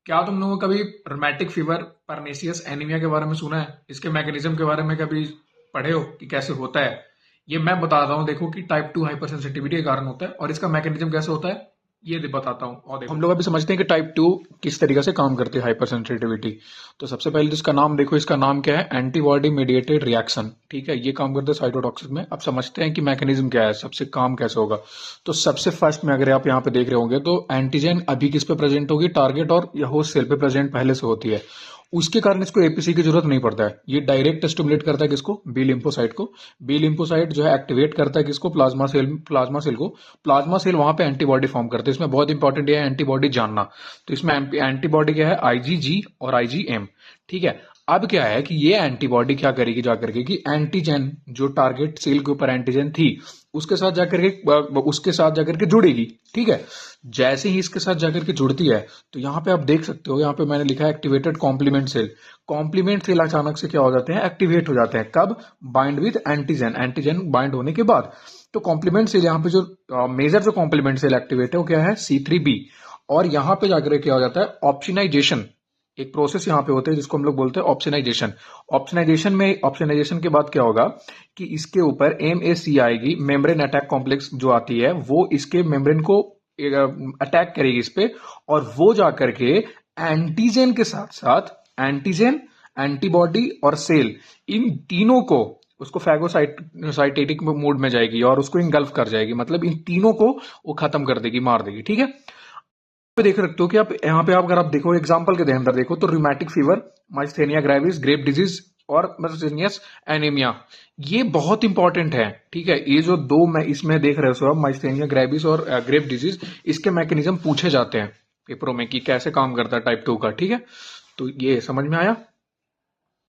क्या तुम लोगों ने कभी रोमैटिक फीवर परनीसियस एनीमिया के बारे में सुना है? इसके मैकेनिज्म के बारे में कभी पढ़े हो कि कैसे होता है? ये मैं बता रहा हूँ, देखो कि टाइप 2 हाइपर सेंसिटिविटी के कारण होता है और इसका मैकेनिज्म कैसे होता है ये बताता हूँ। और देखो, हम लोग अभी समझते हैं कि टाइप 2 किस तरीके से काम करती है हाइपर सेंसिटिविटी। तो सबसे पहले जिसका नाम देखो, इसका नाम क्या है? Antibody mediated reaction. ठीक है, ये काम करते हैं साइटोटॉक्सिक में। अब समझते हैं कि मैकेनिज्म क्या है, सबसे काम कैसे होगा। तो सबसे फर्स्ट में अगर आप यहाँ पे देख रहे होंगे तो एंटीजन अभी किस पे प्रेजेंट होगी? टारगेट और या होस्ट सेल पे प्रेजेंट पहले से होती है। उसके कारण इसको एपीसी की जरूरत नहीं पड़ता है। ये डायरेक्ट स्टिमुलेट करता है किसको? बी लिम्फोसाइट को। बी लिम्फोसाइट जो है एक्टिवेट करता है किसको? प्लाज्मा सेल को। प्लाज्मा सेल वहां पे एंटीबॉडी फॉर्म करते हैं। इसमें बहुत इंपॉर्टेंट है एंटीबॉडी जानना। तो इसमें एंटीबॉडी क्या है? आईजीजी और आईजीएम। ठीक है। अब क्या है कि ये एंटीबॉडी क्या करेगी जाकर के कि एंटीजन जो टारगेट सेल के ऊपर एंटीजन थी उसके साथ जाकर के जुड़ेगी। ठीक है। जैसे ही इसके साथ जाकर के जुड़ती है तो यहाँ पे आप देख सकते हो, यहाँ पे मैंने लिखा है activated complement cell. Complement cell अचानक से क्या हो जाते हैं? एक्टिवेट हो जाते हैं। कब? Bind with antigen, antigen bind होने के बाद। तो कॉम्प्लीमेंट सेल यहाँ पे जो मेजर जो कॉम्प्लीमेंट सेल एक्टिवेट है वो क्या है? C3b। और यहाँ पे जाकर क्या हो जाता है? ऑप्शनाइजेशन। एक प्रोसेस यहाँ पे होते हैं जिसको हम लोग बोलते हैं ऑप्शनाइजेशन। ऑप्शनाइजेशन के बाद क्या होगा कि इसके ऊपर MAC आएगी, मेम्ब्रेन अटैक कॉम्प्लेक्स जो आती है वो इसके मेम्ब्रेन को अटैक करेगी इस पे। और वो जाकर के एंटीजन के साथ साथ एंटीजन, एंटीबॉडी और सेल, इन तीनों को उसको फैगोसाइटेटिक मोड में जाएगी और उसको इंगल्फ कर जाएगी। मतलब इन तीनों को वो खत्म कर देगी, मार देगी। ठीक है। पे देख सकते हो कि आप यहाँ पे अगर आप देखो एग्जांपल के अंदर देखो तो rheumatic fever, myasthenia gravis, graves disease और मर्सिनियस एनीमिया, ये बहुत इंपॉर्टेंट है। ठीक है। ये जो दो मैं इसमें देख रहे हो आप, माइस्थेनिया ग्रेविस और ग्रेप डिजीज, इसके मैकेनिज्म पूछे जाते हैं पेपरों में कि कैसे काम करता है टाइप 2 का। ठीक है। तो ये समझ में आया?